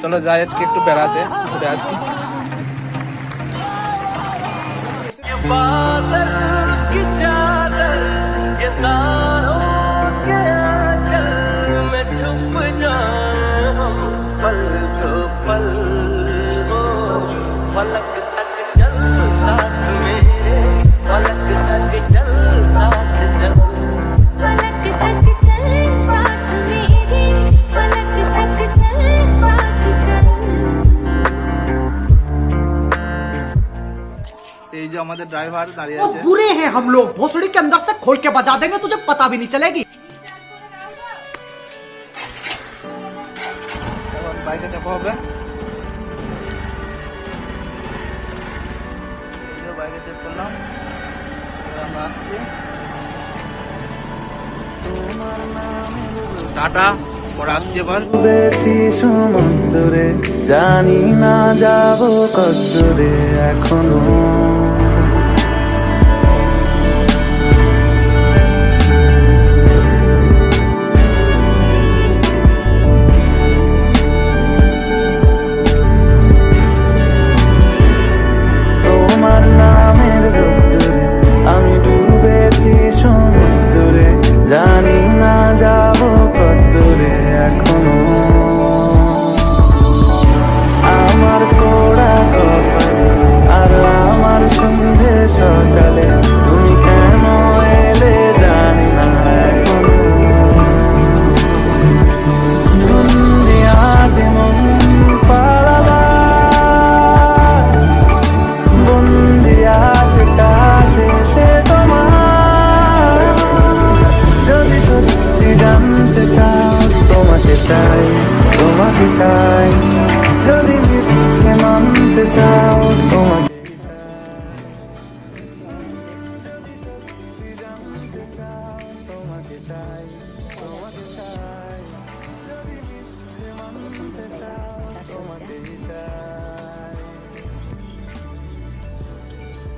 চলো যাই আজকে একটু বেড়াতে, ঘুরে আসি। फलक तक चल साथ मेरे, फलक तक चल साथ चल, फलक तक चल साथ मेरे, फलक तक चल साथ चल। এই যে আমাদের ড্রাইভার দাঁড়িয়ে আছে। बुरे हैं हम लोग, भोसड़ी के अंदर से खोल के बजा देंगे, तुझे पता भी नहीं चलेगी। বাইকে চাপা হবে, বাইকে চেক করলাম, আমরা আসছি। টাটা, পরে আসছি এবার। বেছি সমুদ্রে, জানি না যাব কতদূরে এখনো। তোমার নামের রোদ্দুরে আমি ডুবেছি সমুদ্রে, জানি না যাব কতদূরে এখনো। আমার কোড়া কপালে আর আমার সন্ধে সকালে, তুমি কেন এলে জানি না এখনো। দুনিয়াতে মন পালাবা, বন্দি আছে কাছে সে তোমার। যদি সত্যি জানতে চাও, তোমাকে চাই, তোমাকে চাই। যদি মিথ্যে মানতে চাও, তোমাকে তোমাকে চাই, তোমাকে চাই। যদি মিথ্যে মানতে চাও, তোমাকে চাই।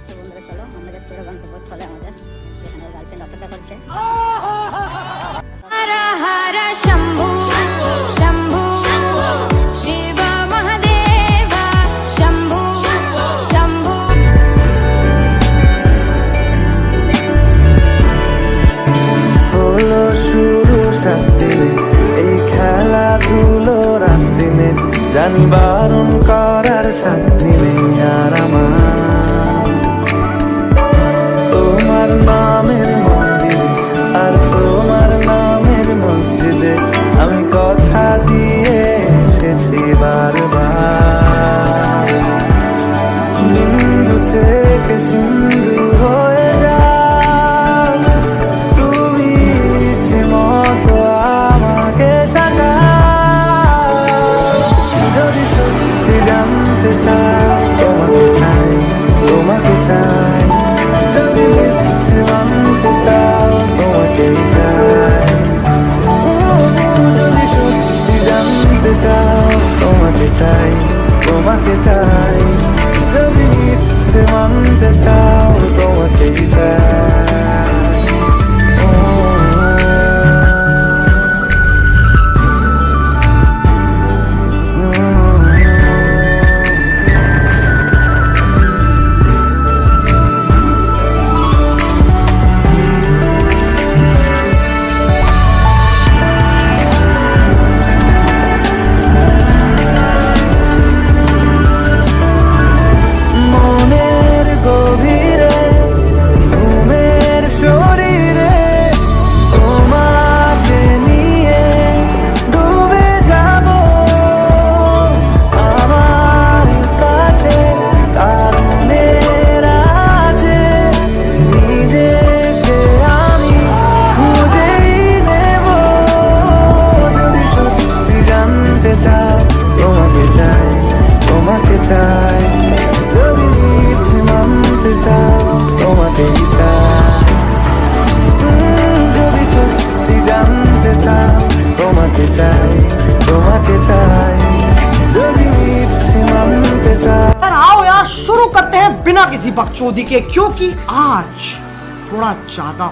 তো বন্ধুরা চলো আমরা যাচ্ছি ওরা গন্তব্যস্থলে আমাদের, যেখানে ওর গার্লফ্রেন্ড অপেক্ষা করছে। हर हर शंभु शंभु शिव महादेव शंभु शंभु। হলো শুরু 7 দিনে এই খেলাধুলো রাত দিনে, জানি বারণ করার 7 দিনে আর আমার। তোমার নামের মন্দিরে আর তোমার নামের মসজিদে আমি কথা দিয়ে এসেছি বারবার। বিন্দু থেকে সিন্ধু হয়ে যাও, তুমি ইচ্ছে মতো আমাকে সাজাও। যদি সত্যি জানতে চাও, তোমাকে চাই, তোমাকে চাই। যদি মিথ্যে মানতে চাও, তোমাকেই চাই। যদি সত্যি জানতে চাও, তোমাকে চাই, তোমাকে চাই। যদি মিথ্যে মানতে চাও, তোমাকেই চাই। মনের গভীরে ঘুমের শরীরে তোমাকে নিয়ে ডুবে যাব। আমার কাছে তারুণের আছে, নিজেকে আমি খুঁজেই নেব। যদি সত্যি জানতে চাও, তোমাকে চাই, তোমাকে চাই। যদি মিথ্যে মানতে চাও, তোমাকেই চাই। যদি সত্যি জানতে চাও, তোমাকে চাই, তোমাকে চাই। যদি মিথ্যে মানতে চাও। यार आओ यार, शुरू करते हैं बिना किसी बकचोदी के, क्योंकि आज थोड़ा ज्यादा